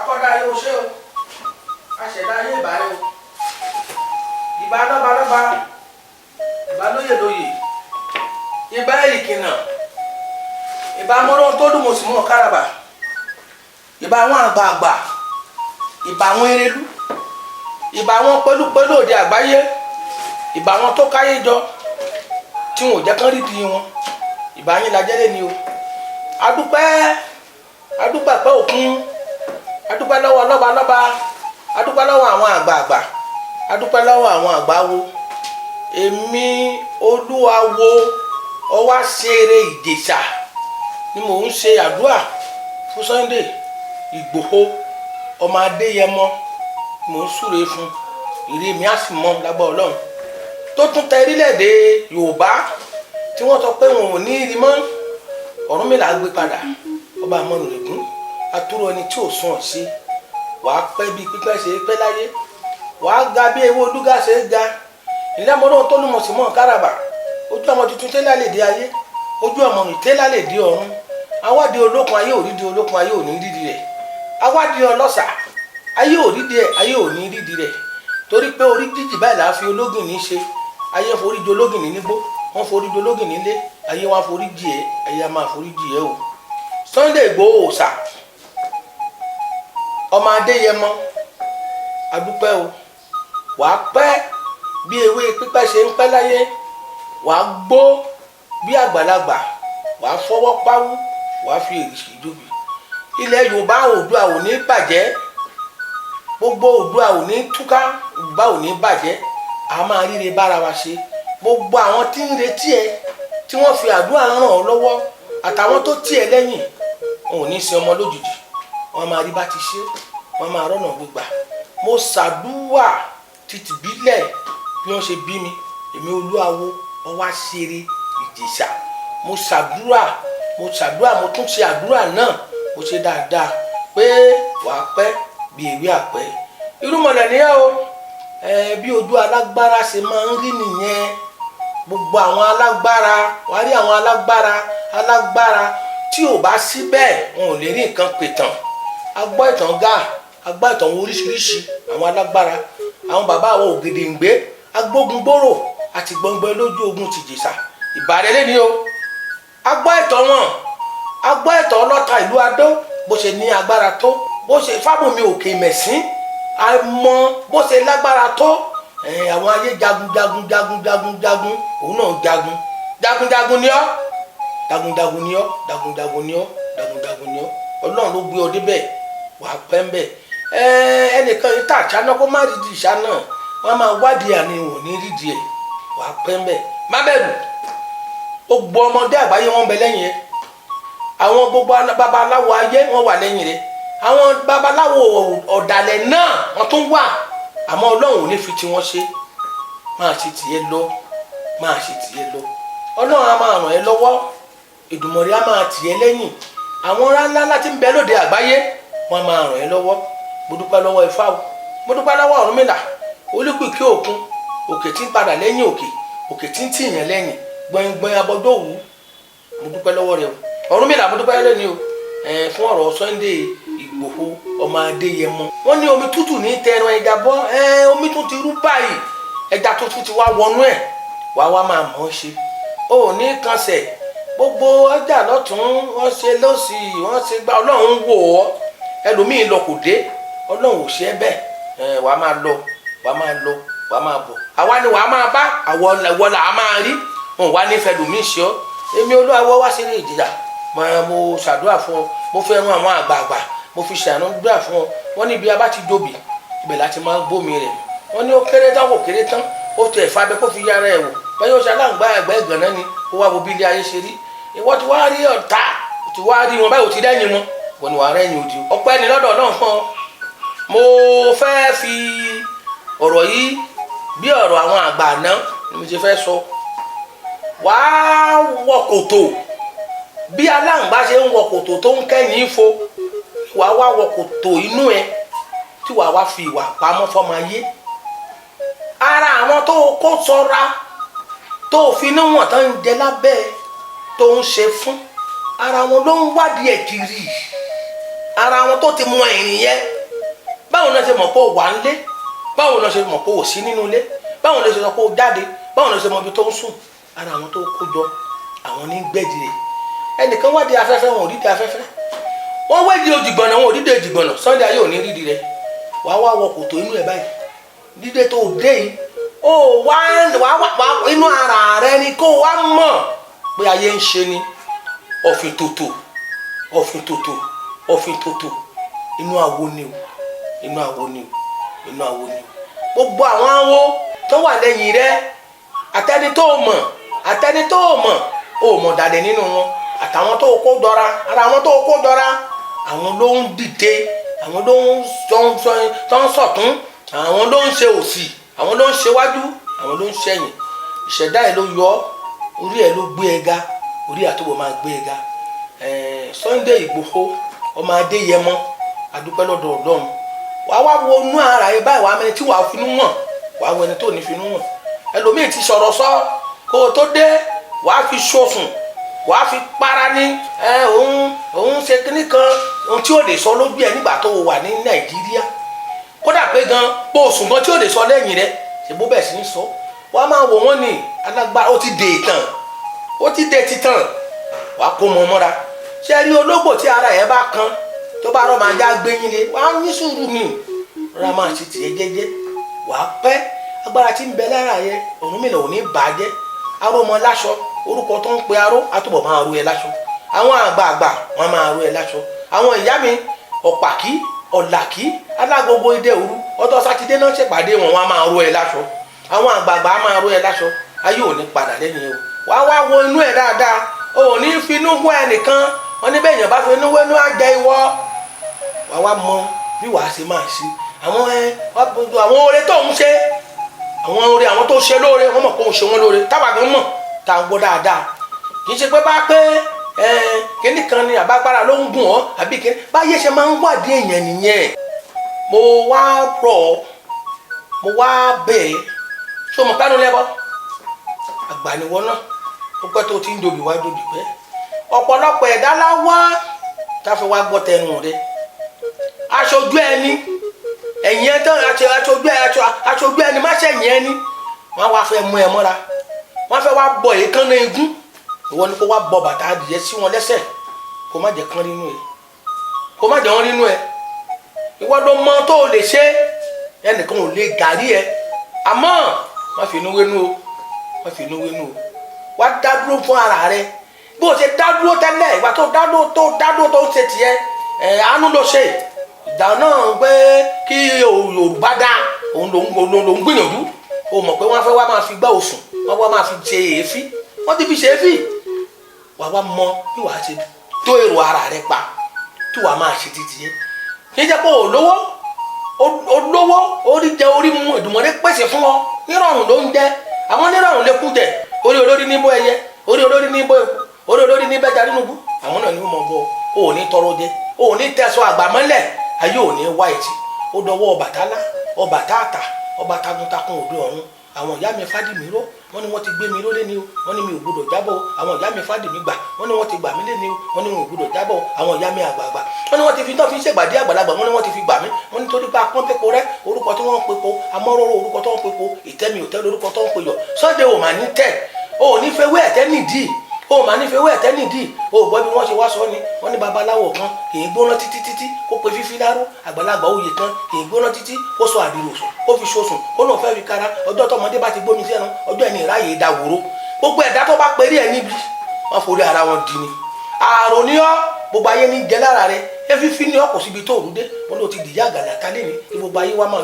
akọ́dá ayé o ṣé o aṣẹ̀dá ayé ìbàrẹ̀ o ìbà lọ́balọ́ba ìbà lóyè lóyè ìbà ìkìnà ìbà mọ́rọ́ tó dùn mọ̀ sí mọ́ káràbà ìbà àwọn àgbààgbà ìbà àwọn erelú ìbà àwọn pẹ̀lúpẹ̀lú òde àgbáyé ìbà àwọn tó káyé jọ tí wọn ò jẹ́ kán rí di wọn ìbà yín la jẹ́lẹ̀ ni o adúpẹ́ pẹ́ òkun adúpẹ́ lọ́wọ́ lọ́balọ́ba adúpẹ́ lọ́wọ́ àwọn àgbààgbà adúpẹ́ lọ́wọ́ àwọn àgbáwo èmi olúwawo ọwá ṣeré ìjẹ̀ṣà ni mò ń ṣe àdúrà fún Sunday Igboho ọmọ Adéyẹmọ mò ń súre fún ìrè mi á sì mọ lágbà Ọlọ́run tó tún tẹ orílẹ̀-èdè Yorùbá tí wọ́n sọ pé wọn ò ní rí mọ́ Ọ̀rúnmìlà gbé padà ọba àmọ́nùrègún atúrò ẹni tí ò sún ọ̀ sí wàá pẹ́ bí pípẹ́ ṣe pẹ́ láyé wàá ga bí ewé olúga ṣe ga ilé ọmọdé tó lùmọ̀ sí mọ́ káràbà ojú ọmọ tuntun tẹ́lá lè dé ayé ojú ọmọ ìtẹ́lá lè dé ọ̀run awádìí olókun ayé òrídìí olókun ayé òní rídìí rẹ̀ awádìí ọlọ́sà ayé òrídìí ẹ̀ ayé òní rídìí rẹ̀ torí pé orí jíjì báyìí là á fi ológìn ní ṣe ayé forí di ológìn ní nígbó wọ́n forí di ológìn nílé ayé wọn forí jì ẹ́ ayé a máa forí jì ẹ́ o Sunday Igboho Oosa ọmọ Adéyẹmọ adúpẹ́ o wàá pẹ́ bí ewé pípẹ́ ṣe ń pẹ́ láyé wàá gbó bí àgbàlagbà wàá fọwọ́ páwú wàá fi èrìṣì jóbi ilẹ̀ Yorùbá Oòduà ò ní bàjẹ́ gbogbo Oòduà ò ní túká Yorùbá ò ní bàjẹ́ a máa ríre bára wa ṣe gbogbo àwọn tí ń retí ẹ tí wọ́n fi àdúrà ràn ọ́ lọ́wọ́ àtàwọn tó tì ẹ́ lẹ́yìn wọn ò ní sin ọmọ lójijì wọn máa rí bá ti ṣe wọn máa rọ́nà gbígbà mo ṣàdúrà títí bílẹ̀ bí wọ́n ṣe bí mi èmi olúwawo ọwá ṣeré ìjẹ̀ṣà mo ṣàdúrà mo tún ṣe àdúrà náà mo ṣe dáadáa pé wàá pẹ́ bí ewé àpẹ́ irúmọlẹ̀ nìyẹn o bí ojú alágbára ṣe máa ń rí nìyẹn gbogbo àwọn alágbára wàá rí àwọn alágbára tí ò bá sí bẹ́ẹ̀ wọn ò lè rí nǹkan pètàn agbọ́ ìtàn gáà agbọ́ ìtàn oríṣiríṣi àwọn alágbára àwọn bàbá àwọn Ògèdèǹgbé agbógungbòrò àti gbọ̀ngbọ̀n lójú ogun ti Ìjẹ̀ṣà ìbàrẹ̀lẹ̀ ni o agbọ́ ìtàn wọn agbọ́ ìtàn ọlọ́ta ìlú Adó bó ṣe ní agbára tó bó ṣe Fábùnmi Òkè Mẹ̀sín àmọ́ bó ṣe lágbára tó àwọn ayé jagun òun náà jagun ni ọ́ jagunjagun ni ọ́ Ọlọ́run ló gbé ọ débẹ̀ wàá pẹ́ ń bẹ̀ ẹnìkan yìí tà ṣáná kó má rí di ìṣáná wọn máa wádìí àní ò ní rídìí ẹ̀ wàá pẹ́ ń bẹ̀ má bẹ̀rù ó gbọ́ ọmọdé àgbáyé wọn bẹ lẹ́yìn ẹ̀ àwọn gbogbo babaláwo ayé wọn wà lẹ́yìn rẹ̀ àwọn babaláwo ọ̀dàlẹ̀ náà wọn tún wà àmọ́ Ọlọ́run ò ní fi tiwọn ṣe máa ṣe tìyẹ lọ Ọlọ́run á máa ràn ẹ́ lọ́wọ́ Èdùmàrè á máa tì ẹ́ lẹ́yìn àwọn ńlá láti ń bẹ lóde àgbáyé wọn máa ràn ẹ́ lọ́wọ́ mo dúpẹ́ lọ́wọ́ Ifá o mo dúpẹ́ lọ́wọ́ Ọ̀rúnmìlà olùpìkì òkun òkè tí ń padà lẹ́yìn òkè tí ń tìyàn lẹ́yìn gbọ̀ngbọ̀n abọ́dọ̀ òwú mo dúpẹ́ lọ́wọ́ rẹ o Ọ̀rúnmìlà mo dúpẹ́ lẹ́ni o fún ọ̀rọ̀ Sunday Igboho ọmọ Adéyẹmọ wọ́n ní omi tútù ní tẹran ẹja bọ́ omi tún ti rú báyìí ẹja tuntun ti wá wọnú ẹ̀ wá máa mọ̀ ọ́ ṣe o ò ní kànsẹ̀ gbogbo ọjà lọ́tún wọ́n ṣe lọ́sì wọ́n ṣe gba Ọlọ́run wò ọ́ ẹlòmíín lọ kò dé Ọlọ́run ò ṣe é bẹ́ẹ̀ wàá máa lọ wàá máa bọ̀ àwa ni wàá máa bá àwọ̀ là á máa rí wọn wá nífẹ̀ẹ́ lòmíín ṣe ọ́ èmi olúwawo wá ṣeré ìjìyà mo ṣàdúrà fún ọ mo fẹ́ rán àwọn àgbààgbà mo fi ṣàdúrà fún ọ wọ́n ní ibi abá ti dòbì ibẹ̀ láti máa gbómi rẹ̀ wọ́n ní ó kéré tán kò kéré tán ó tẹ̀ fà bẹ́ kó fi yára ẹ̀ wò báyọ̀ ṣe aláǹgbá ẹ̀gbẹ́ ìgànnà ni ó wá wo bí ilé ayé ṣe rí ìwọ ti wá rí ọ̀tá ti wá rí wọn báyìí ò ti dẹ́yìn wọn wọ́n ní wàá rẹ́yìn òdì ọpẹ́ ni lọ́dọ̀ náà fún ọ mo fẹ́ fi ọ̀rọ̀ yìí bí ọ̀rọ̀ àwọn àgbà àná ni mo ti fẹ́ sọ wàá wọ kòtò bí aláǹgbá ṣe ń wọ kòtò tó ń kẹ́yìn ifo wàá wá wọ kòtò inú ẹ tí wàá wá fi ìwà pamọ́ fọmọ ayé ara àwọn tó kó ṣọ́ra tó fi níwọ̀n tó ń jẹ lábẹ́ tó ń ṣe fún ara wọn ló ń wádìí ẹ̀ kiri ara wọn tó ti mọ ìrìn yẹn báwo náà ṣe mọ̀ pé ó wà nílé báwo náà ṣe mọ̀ pé ó sí nínú ilé báwo náà ṣe sọ pé ó jáde báwo náà ṣe mọ̀ ibi tó ń sùn ara àwọn tó kó jọ àwọn ní gbẹ̀dì rẹ̀ ẹnìkan wádìí afẹ́fẹ́ wọn ò rí di afẹ́fẹ́ wọ́n wẹ́dí òjìgbọ̀nà wọn ò rí di òjìgbọ̀nà Sunday ayé ò ní rí di rẹ̀ wàá wá wọ kòtò inú ẹ̀ báyìí dídé tó dé yìí ó wá inú ara rẹ ni kó wá mọ̀ pé ayé ń ṣe ni ọ̀fìn tòtò ọ̀fìn tòtò ọ̀fìn tòtò inú àwo ni o inú àwo ni o inú àwo ni o gbogbo àwọn awo tó wà lẹ́yìn rẹ àtẹni tó mọ̀ àtẹni tó mọ̀ ó mọ̀ dàdé nínú wọn àtàwọn tó kó dọ́ra ara àwọn tó kó dọ́ra àwọn ló ń dìde àwọn ló ń sọ̀tún àwọn ló ń ṣe òsì àwọn ló ń ṣe wájú àwọn ló ń ṣẹ̀yìn ìṣẹ̀dá ẹ̀ ló yọ orí ẹ̀ ló gbé ẹ ga orí àtúbọ̀ máa gbé ẹ ga Sunday Igboho ọmọ Adéyẹmọ adúpẹ́ lọ́dọ̀ Ọlọ́run wàá wá wo inú ara ẹ báyìí wàá mẹni tí wàá finú wọn wàá wo ẹni tó ní finú wọn ẹlòmíì ti sọ̀rọ̀ sọ kó o tó dé wàá fi ṣòfùn wàá fi para ní òun ṣe kíní kan ohun tí ò lè sọ lójú ẹ nígbà tó wà ní Nàìjíríà kódà pé gan bó o sùn gan tí ò lè sọ lẹ́yìn rẹ ṣe bó bẹ̀ sí ní sọ wàá máa wò wọ́n ní alágbára ó ti dè tán ó ti dè títàn wàá kó mọ mọ́ra ṣe rí ológbò tí ara ẹ̀ bá kan tó bá rọ́ máa já gbé yín lé wàá ní sùúrù mi rárá máa ṣe tiẹ̀ jẹ́jẹ́ wàá pẹ́ agbára tí ń bẹ lára yẹ Ọ̀rúnmìlà ò ní bàjẹ́ aró mọ láṣọ orúkọ tó ń pe aró àtúbọ̀ máa ru ẹ láṣọ àwọn àgbààgbà wọn máa ru ẹ láṣọ àwọn ìyá mi ọ̀pàkí ọ̀làkí alágogo idẹ òru ọjọ́ sátidé náà ṣèpàdé wọn wọn máa ru ẹ láṣọ àwọn àgbààgbà máa ru ẹ láṣọ ayé ò ní padà lẹ́yìn o wàá wá wo inú ẹ dáadáa o ò ní finú wọ ẹnìkan wọn ní bẹ́ẹ̀ yàn bá finú wẹ́nu àjẹ ìwọ wàá wá mọ bí wàá ṣe máa ṣe àwọn oore tó ń ṣe àwọn oore àwọn tó ṣe lóore wọn mọ̀ kó ń ṣe wọn lóore táwa gan mọ̀ tá à ń gbọ́ dáadáa kì í ṣe pé bá pé kíní kan ni àbágbára ló ń gùn ọ́ àbí kíní báyé ṣe máa ń wádìí èèyàn nìyẹn mo wá rọ̀ mo wá bẹ́ẹ̀ ṣé o mọ̀ pẹ́ẹ́nu lẹ́bọ̀ àgbàniwọ́ náà ó pẹ́ tó ti ń dobi wá dobi pẹ́ ọ̀pọ̀lọpọ̀ ẹ̀dá láwá táfi wá gbọ́ tẹnu rẹ aṣojú ẹni ẹ̀yìn ẹ̀ tán aṣojú ẹni má ṣẹ̀yìn ẹni wọ́n wá fẹ́ mú ẹ mọ́ra wọ́n fẹ́ wá bọ èékánná igun ìwọ ni kó wá bọ bàtà adìyẹ sí wọn lẹ́sẹ̀ kó má jẹ́ kán nínú ẹ kó má jẹ́ wọn nínú ẹ ìwọ ló mọ tó o lè ṣe ẹnìkan ò lè gàrí ẹ àmọ́ má fi inú wénú o má fi inú wénú o wá dá dúró fún ara rẹ bó o ṣe dá dúró tẹ́lẹ̀ ìgbà tó dá dúró tó ń ṣe tiẹ̀ àánú ló ṣe ìgbà náà pé kí Yorùbá dá òun ló ń gbìyànjú o mọ̀ pé wọ́n fẹ́ wá máa fi gbá òsùn wọ́n wá máa fi ṣe èéfín wọ́n ti fi ṣe èéfín wàá wá mọ bí wàá ṣe tó èrò ara rẹ pa tí wàá máa ṣe títí yẹn kì í jẹ́ pé olówó orí jẹ orí mu Èdùmàrè pèsè fún ọ nírọ̀rùn ló ń jẹ àwọn nírọ̀rùn lè kú jẹ orí olórí níbo ẹyẹ orí olórí níbo eku orí olórí ní bẹ́ẹ̀ darínúbú àwọn náà ní mọ̀ bọ́ o ò ní tọrọ jẹ o ò ní tẹ̀sọ àgbàmọ́lẹ̀ ayé ò ní wá ẹ̀tì ó dọwọ́ Ọbàtálá Ọbàtátà ọba takuntakun òde ọ̀run àwọn ìyá mi fádìmí ró wọ́n ní wọ́n ti gbé mi ró lẹ́ni o wọ́n ní mi ò gbọdọ̀ jábọ̀ àwọn ìyá mi fádìmí gbà wọ́n ní wọ́n ti gbà mí lẹ́ni o wọ́n ní mi ò gbọdọ̀ jábọ̀ àwọn ìyá mi àgbààgbà wọ́n ní wọ́n ti fi tán fi ṣègbàdí àgbàlagbà wọ́n ní wọ́n ti fi gbà mí wọ́n ní torí pé apọ́n pépò rẹ orúkọ tí wọ́n ń pepo amọ́rọ́rọ́ orúkọ tó ń pepo ìtẹ́mi ò tẹ́lẹ̀ orúkọ tó ń peyọ̀ Sunday ò mà ní tẹ̀ o ò ní fẹ́ wé ẹ̀tẹ́ nìdí o mà ní fẹ́ wé ẹ̀tẹ́ nìdí o ò gbọ́ bí wọ́n ṣe wá sọ ni wọ́n ní babaláwo kan kì í gbóná títí kó pe fífi dáró àgbàlagbà òye kan kì í gbóná títí kó sọ àdìrò sùn kó fi ṣoṣùn kó náà fẹ́ fi kára ọjọ́ tọmọdé bá ti gbómi sẹ́nu ọjọ́ ẹni ìráyè dàwòrò gbogbo ẹ̀dá tó bá perí ẹ̀ níbi wọ́n forí ara wọn dì ní àrùn ní ọ́ gbogbo ayé ní jẹ lára rẹ ẹ fífi ní ọkọ̀ síbi tó rúdé wọn ló ti dìyà àgàlàkà lé ní gbogbo ayé wa máa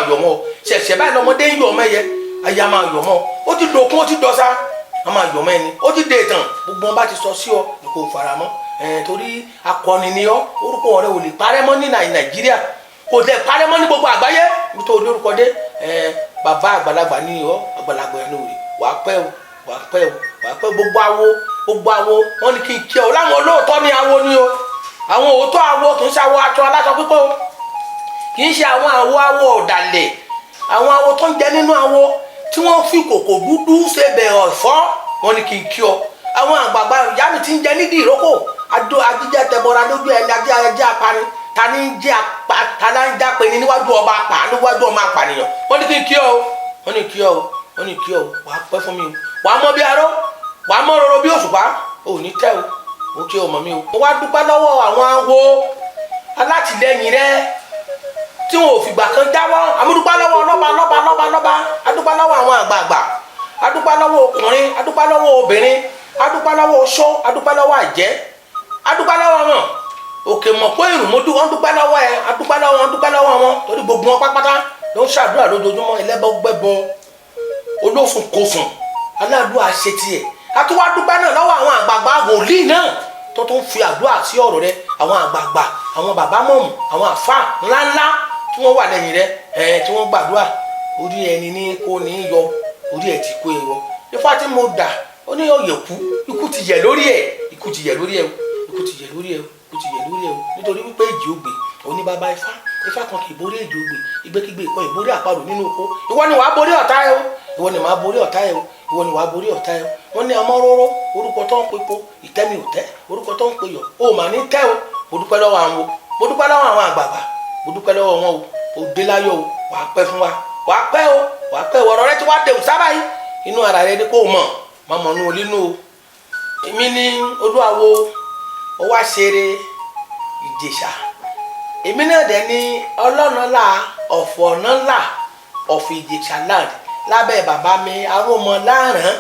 yọ̀ mọ́ ṣẹ̀ṣẹ̀ báyìí lọ́mọdé ń yọ̀ ọmọ ẹ̀yẹ ayé máa yọ̀ mọ́ ó ti dòkun ó ti dọ̀sá wọ́n máa yọ̀ mọ́ ẹni ó ti dé tán gbogbo wọn bá ti sọ sí ọ kò fara mọ́ torí akọni ni ọ orúkọ rẹ ò lè parẹ́ mọ́ ní Nàìjíríà kò lè parẹ́ mọ́ ní gbogbo àgbáyé nítorí orúkọ dé bàbá àgbàlagbà ní ọ àgbàlagbà ẹni òrì wàá pẹ́ gbogbo awo wọn ni kí n kí ọ láwọn olóòótọ́ ní awo ni o àwọn òótọ́ awo kì í ṣe awo aṣọ aláṣọ pípọ́ kì í ṣe àwọn awo ọ̀dàlẹ̀ àwọn awo tó ń jẹ nínú awo tí wọ́n fi kòkò dúdú ṣe bẹ̀rẹ̀ ọ̀fọ́ wọn ni kì í kí ọ àwọn àgbààgbà ìyá mi ti ń jẹ nídìí ìrókò adó ajíjẹ tẹbọra lójú ẹni ajé apani tani jẹ apá tani jápe ní níwájú ọba apá níwájú ọmọ apànìyàn wọ́n ní kí n kí ọ wọ́n ní kí ọ wọ́n ní kí ọ wàá pẹ́ fún mi o wàá mọ bí aró wàá mọ roro bí òṣùpá ò ní tẹ́ o mo kí ọmọ mi o. mo wá dúpẹ́ lọ́wọ́ àwọn awo alátìlẹyìn rẹ tí wọn ò fìgbà kan jáwọ́ àmúdúpẹ́ lọ́wọ́ lọ́ba adúpẹ́ lọ́wọ́ àwọn àgbààgbà adúpẹ́ lọ́wọ́ ọkùnrin adúpẹ́ lọ́wọ́ obìnrin adúpẹ́ lọ́wọ́ oṣó adúpẹ́ lọ́wọ́ àjẹ́ adúpẹ́ lọ́wọ́ wọn òkè mọ̀ pé ìrùmọ́dú wọn dúpẹ́ lọ́wọ́ ẹ adúpẹ́ lọ́wọ́ wọn torí gbogbo wọn pátápátá ló ń ṣàdúrà lójoojúmọ́ ẹlẹ́bọ̀gbẹ́bọ olófun kòfun aládùúgbò àṣetì ẹ̀ àtúwá dúpẹ́ náà lọ́wọ́ àwọn àgbààgbà wòlíì náà tó tún fi àdúrà sí ọ̀rọ̀ rẹ àwọn àgbààgbà àwọn bàbá mọ̀mù àwọn àfà ńláńlá tí wọ́n wà lẹ́yìn rẹ tí wọ́n gbàdúrà orí ẹni ní kò ní í yọ orí ẹ̀ ti kó e yọ ifá tí mo dà ó ní ọ̀yẹ̀ kú ikú ti yẹ̀ lórí ẹ̀ ikú ti yẹ̀ lórí ẹ̀ ikú ti yẹ̀ lórí ẹ̀ ikú ti yẹ̀ lórí ẹ̀ nítorí wípé èjì ògbè òní bàbá ifá kan kì í borí èjì ògbè ìgbékígbé ìkan ìborí àparò nínú oko ìwọ ni wàá borí ọ̀tá ẹ o ìwọ ni wàá borí ọ̀tá ẹ o ìwọ ni wàá borí ọ̀tá ẹ o wọ́n ní amọ́róró orúkọ tó ń pepo ìtẹ́mi ò tẹ́ orúkọ tó ń pe yọ̀ o mà ní tẹ́ o mo dúpẹ́ lọ́wọ́ àwọn mo dúpẹ́ lọ́wọ́ àwọn àgbààgbà mo dúpẹ́ lọ́wọ́ wọn o dé láyọ̀ o wàá pẹ́ fún wa wàá pẹ́ o wàá pẹ́ ọ̀rọ̀ rẹ ti wá dẹ̀wù sábà yìí inú ara rẹ ni kò mọ̀ má mọ̀ nù olínú o èmi ní olúwawo ó wá ṣeré ìjẹ̀ṣà èmi náà dẹ̀ ní ọlọ́nàlá ọ̀fọ̀nàlá ọ̀fọ̀ ìjẹ̀ṣà land lábẹ́ bàbá mi arómọ láàrán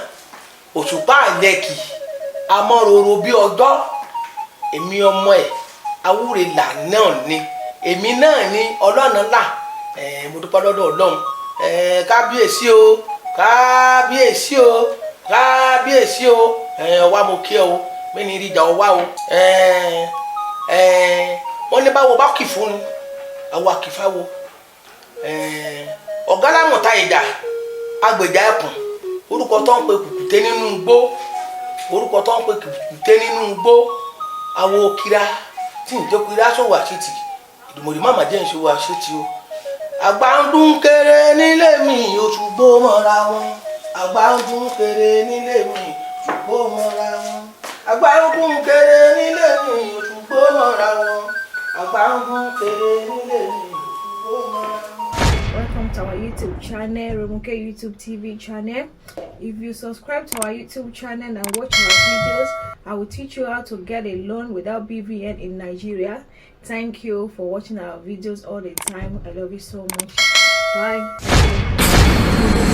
òṣùpá àlẹ́kì amọ́roro bí ọjọ́ èmi ọmọ ẹ̀ awúrelà náà ni èmi náà ní ọlọ́nàlá mo dúpẹ́ lọ́dọ̀ ọlọ́run kábíyèsí o kábíyèsí o kábíyèsí o ọwá mo kí ọ o mẹ́ni ìrìjà ọwá o wọ́n ní báwo bá kì fún ni àwọn àkìfá wo ọ̀gá lámọ̀ta ìdá agbèjà ẹkùn orúkọ tó ń pe kùkùté nínú igbó orúkọ tó ń pe kùkùté nínú igbó àwọn òkìra tí ń jẹ́ kúrẹ́ aṣọ́wọ́ àṣetì ìdùmọ̀rì máma jẹ́ ìṣòwò àṣetì o àgbà ń dún kéré nílé mi òṣùgbó mọ́ra wọn àgbà ń dún kéré nílé mi òṣùgbó mọ́ra wọn àgbà ń dún kéré nílé mi òṣùgbó mọ́ra wọn àgbà ń dún kéré nílé mi òṣùgbó mọ́ra wọn. Welcome to our YouTube channel, Romokay YouTube TV channel. If you subscribe to our YouTube channel and watch our videos, I will teach you how to get a loan without BVN in Nigeria. Thank you for watching our videos all the time. I love you so much. Bye.